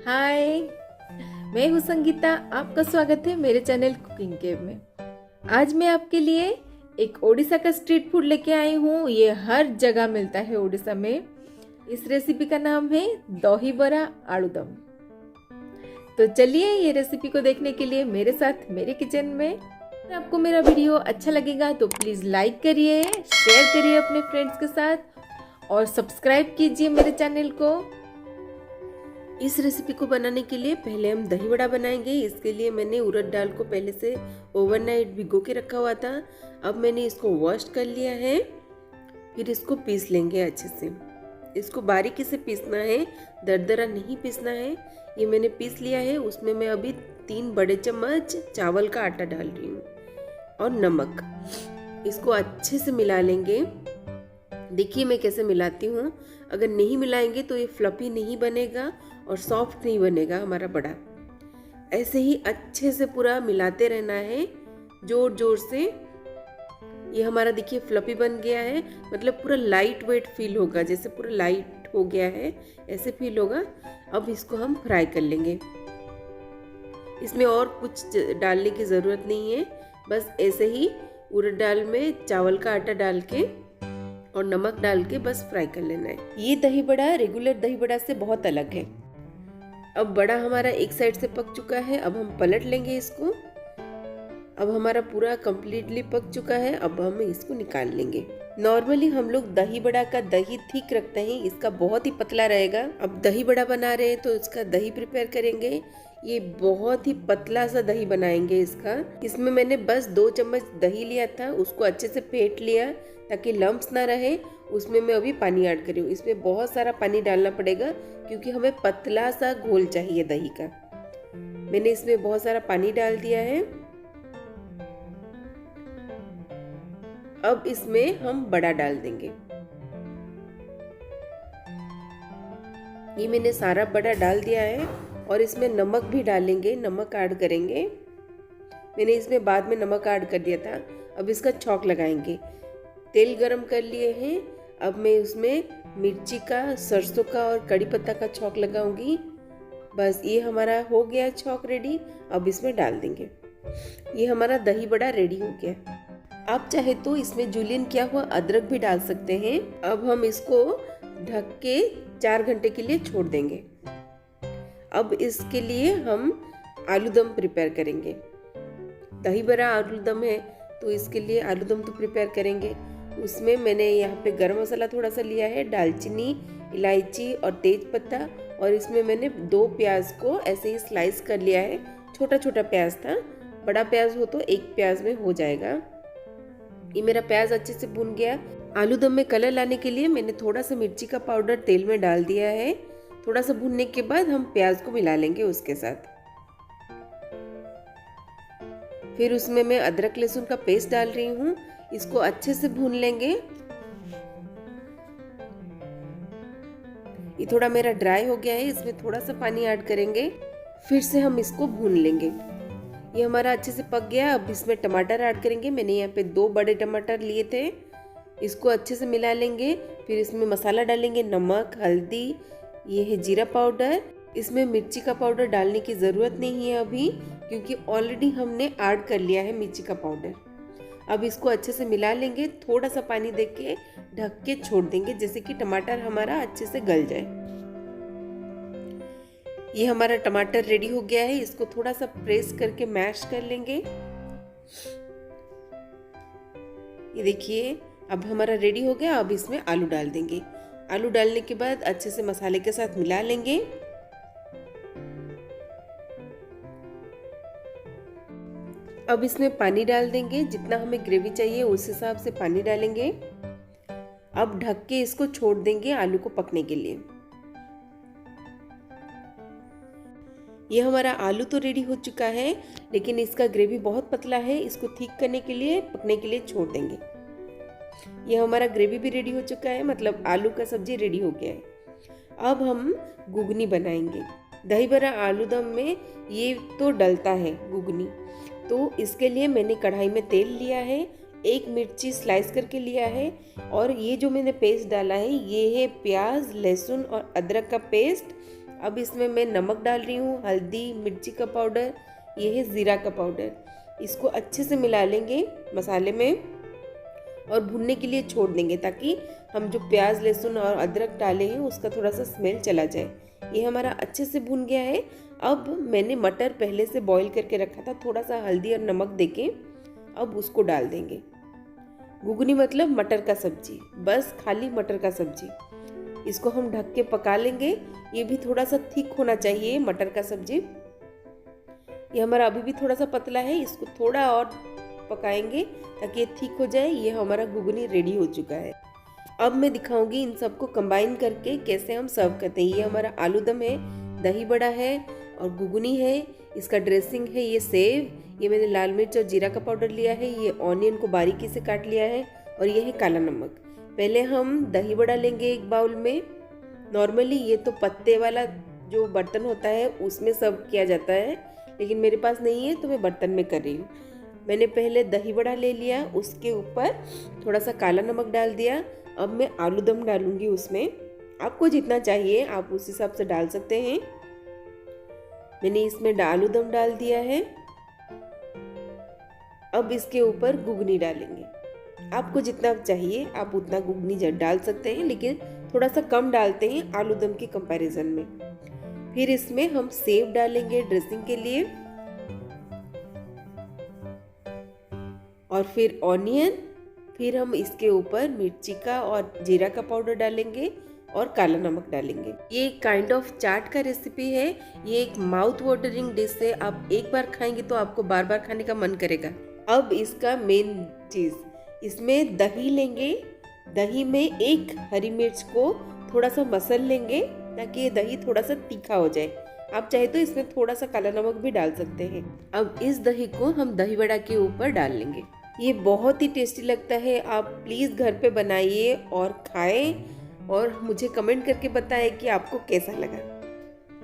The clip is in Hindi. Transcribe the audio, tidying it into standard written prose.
हाय, मैं हूँ संगीता। आपका स्वागत है मेरे चैनल कुकिंग केव में। आज मैं आपके लिए एक ओडिशा का स्ट्रीट फूड लेके आई हूँ। ये हर जगह मिलता है ओडिशा में। इस रेसिपी का नाम है दही बड़ा आलूदम। तो चलिए ये रेसिपी को देखने के लिए मेरे साथ मेरे किचन में। अगर आपको मेरा वीडियो अच्छा लगेगा तो प्लीज़ लाइक करिए, शेयर करिए अपने फ्रेंड्स के साथ और सब्सक्राइब कीजिए मेरे चैनल को। इस रेसिपी को बनाने के लिए पहले हम दही बड़ा बनाएंगे। इसके लिए मैंने उड़द दाल को पहले से ओवरनाइट भिगो के रखा हुआ था। अब मैंने इसको वॉश कर लिया है। फिर इसको पीस लेंगे अच्छे से। इसको बारीकी से पीसना है, दरदरा नहीं पीसना है। ये मैंने पीस लिया है। उसमें मैं अभी 3 बड़े चम्मच चावल का आटा डाल रही हूँ और नमक। इसको अच्छे से मिला लेंगे। देखिए मैं कैसे मिलाती हूँ। अगर नहीं मिलाएंगे तो ये फ्लफी नहीं बनेगा और सॉफ्ट नहीं बनेगा हमारा बड़ा। ऐसे ही अच्छे से पूरा मिलाते रहना है, जोर जोर से। ये हमारा देखिए फ्लफी बन गया है, मतलब पूरा लाइट वेट फील होगा, जैसे पूरा लाइट हो गया है ऐसे फील होगा। अब इसको हम फ्राई कर लेंगे। इसमें और कुछ डालने की ज़रूरत नहीं है, बस ऐसे ही उड़द दाल में चावल का आटा डाल के और नमक डाल के बस फ्राई कर लेना है। ये दही बड़ा रेगुलर दही बड़ा से बहुत अलग है। अब बड़ा हमारा एक साइड से पक चुका है। अब हम पलट लेंगे इसको। अब हमारा पूरा कंप्लीटली पक चुका है। अब हम इसको निकाल लेंगे। नॉर्मली हम लोग दही बड़ा का दही थिक रखते हैं, इसका बहुत ही पतला रहेगा। अब दही बड़ा बना रहे हैं तो इसका दही प्रिपेयर करेंगे। ये बहुत ही पतला सा दही बनाएंगे इसका। इसमें मैंने बस 2 चम्मच दही लिया था, उसको अच्छे से फेंट लिया ताकि लम्प्स ना रहे। उसमें मैं अभी पानी ऐड कर रही हूँ। इसमें बहुत सारा पानी डालना पड़ेगा क्योंकि हमें पतला सा घोल चाहिए दही का। मैंने इसमें बहुत सारा पानी डाल दिया है। अब इसमें हम बड़ा डाल देंगे। ये मैंने सारा बड़ा डाल दिया है और इसमें नमक भी डालेंगे, नमक ऐड करेंगे। मैंने इसमें बाद में नमक ऐड कर दिया था। अब इसका छौंक लगाएंगे। तेल गरम कर लिए हैं। अब मैं उसमें मिर्ची का, सरसों का और कड़ी पत्ता का छौंक लगाऊंगी। बस ये हमारा हो गया छौंक रेडी। अब इसमें डाल देंगे। ये हमारा दही बड़ा रेडी हो गया। आप चाहे तो इसमें जूलियन किया हुआ अदरक भी डाल सकते हैं। अब हम इसको ढक के 4 घंटे के लिए छोड़ देंगे। अब इसके लिए हम आलूदम प्रिपेयर करेंगे। दही बड़ा आलूदम है तो इसके लिए आलूदम तो प्रिपेयर करेंगे। उसमें मैंने यहाँ पे गरम मसाला थोड़ा सा लिया है, दालचीनी, इलायची और तेज पत्ता। और इसमें मैंने 2 प्याज को ऐसे ही स्लाइस कर लिया है। छोटा छोटा प्याज था, बड़ा प्याज हो तो 1 प्याज में हो जाएगा। ये मेरा प्याज अच्छे से भुन गया। आलूदम में कलर लाने के लिए मैंने थोड़ा सा मिर्ची का पाउडर तेल में डाल दिया है। थोड़ा सा भुनने के बाद हम प्याज को मिला लेंगे उसके साथ। फिर उसमें मैं अदरक लहसुन का पेस्ट डाल रही हूँ। इसको अच्छे से भून लेंगे। ये थोड़ा मेरा ड्राई हो गया है, इसमें थोड़ा सा पानी ऐड करेंगे। फिर से हम इसको भून लेंगे। ये हमारा अच्छे से पक गया। अब इसमें टमाटर ऐड करेंगे। मैंने यहाँ पे 2 बड़े टमाटर लिए थे। इसको अच्छे से मिला लेंगे। फिर इसमें मसाला डालेंगे, नमक, हल्दी, ये है जीरा पाउडर। इसमें मिर्ची का पाउडर डालने की ज़रूरत नहीं है अभी, क्योंकि ऑलरेडी हमने ऐड कर लिया है मिर्ची का पाउडर। अब इसको अच्छे से मिला लेंगे। थोड़ा सा पानी दे के ढक के छोड़ देंगे, जैसे कि टमाटर हमारा अच्छे से गल जाए। ये हमारा टमाटर रेडी हो गया है। इसको थोड़ा सा प्रेस करके मैश कर लेंगे। ये देखिए अब हमारा रेडी हो गया। अब इसमें आलू डाल देंगे। आलू डालने के बाद अच्छे से मसाले के साथ मिला लेंगे। अब इसमें पानी डाल देंगे। जितना हमें ग्रेवी चाहिए उस हिसाब से पानी डालेंगे। अब ढक के इसको छोड़ देंगे आलू को पकने के लिए। ये हमारा आलू तो रेडी हो चुका है, लेकिन इसका ग्रेवी बहुत पतला है। इसको थिक करने के लिए, पकने के लिए छोड़ देंगे। ये हमारा ग्रेवी भी रेडी हो चुका है, मतलब आलू का सब्जी रेडी हो गया है। अब हम घुगनी बनाएंगे। दही बड़ा आलूदम में ये तो डलता है घुगनी, तो इसके लिए मैंने कढ़ाई में तेल लिया है, 1 मिर्ची स्लाइस करके लिया है और ये जो मैंने पेस्ट डाला है ये है प्याज, लहसुन और अदरक का पेस्ट अब इसमें मैं नमक डाल रही हूँ, हल्दी, मिर्ची का पाउडर, ये है ज़ीरा का पाउडर। इसको अच्छे से मिला लेंगे मसाले में और भुनने के लिए छोड़ देंगे ताकि हम जो प्याज, लहसुन और अदरक डाले हैं उसका थोड़ा सा स्मेल चला जाए। ये हमारा अच्छे से भुन गया है। अब मैंने मटर पहले से बॉईल करके रखा था, थोड़ा सा हल्दी और नमक देके अब उसको डाल देंगे। घुगनी मतलब मटर का सब्जी, बस खाली मटर का सब्जी। इसको हम ढक के पका लेंगे। ये भी थोड़ा सा थिक होना चाहिए मटर का सब्जी। ये हमारा अभी भी थोड़ा सा पतला है, इसको थोड़ा और पकाएंगे ताकि ये थिक हो जाए। ये हमारा घुगनी रेडी हो चुका है। अब मैं दिखाऊंगी इन सबको कंबाइन करके कैसे हम सर्व करते हैं। ये हमारा आलू दम है, दही बड़ा है और घुगनी है। इसका ड्रेसिंग है ये सेव, ये मैंने लाल मिर्च और जीरा का पाउडर लिया है, ये ऑनियन को बारीकी से काट लिया है और ये है काला नमक। पहले हम दही बड़ा लेंगे एक बाउल में। नॉर्मली ये तो पत्ते वाला जो बर्तन होता है उसमें सर्व किया जाता है, लेकिन मेरे पास नहीं है तो मैं बर्तन में कर रही हूँ। मैंने पहले दही बड़ा ले लिया, उसके ऊपर थोड़ा सा काला नमक डाल दिया। अब मैं आलू दम डालूंगी उसमें। आपको जितना चाहिए आप उस हिसाब से डाल सकते हैं। मैंने इसमें आलू दम डाल दिया है। अब इसके ऊपर घुगनी डालेंगे। आपको जितना चाहिए आप उतना घुगनी डाल सकते हैं, लेकिन थोड़ा सा कम डालते हैं आलू दम के कंपैरिजन में। फिर इसमें हम सेव डालेंगे ड्रेसिंग के लिए और फिर ऑनियन। फिर हम इसके ऊपर मिर्ची का और जीरा का पाउडर डालेंगे और काला नमक डालेंगे। ये एक काइंड ऑफ चाट का रेसिपी है। ये एक माउथ वाटरिंग डिश है। आप एक बार खाएंगे तो आपको बार बार खाने का मन करेगा। अब इसका मेन चीज़, इसमें दही लेंगे। दही में एक हरी मिर्च को थोड़ा सा मसल लेंगे ताकि ये दही थोड़ा सा तीखा हो जाए। आप चाहे तो इसमें थोड़ा सा काला नमक भी डाल सकते हैं। अब इस दही को हम दही बड़ा के ऊपर डाल लेंगे। ये बहुत ही टेस्टी लगता है। आप प्लीज़ घर पे बनाइए और खाएं और मुझे कमेंट करके बताएं कि आपको कैसा लगा।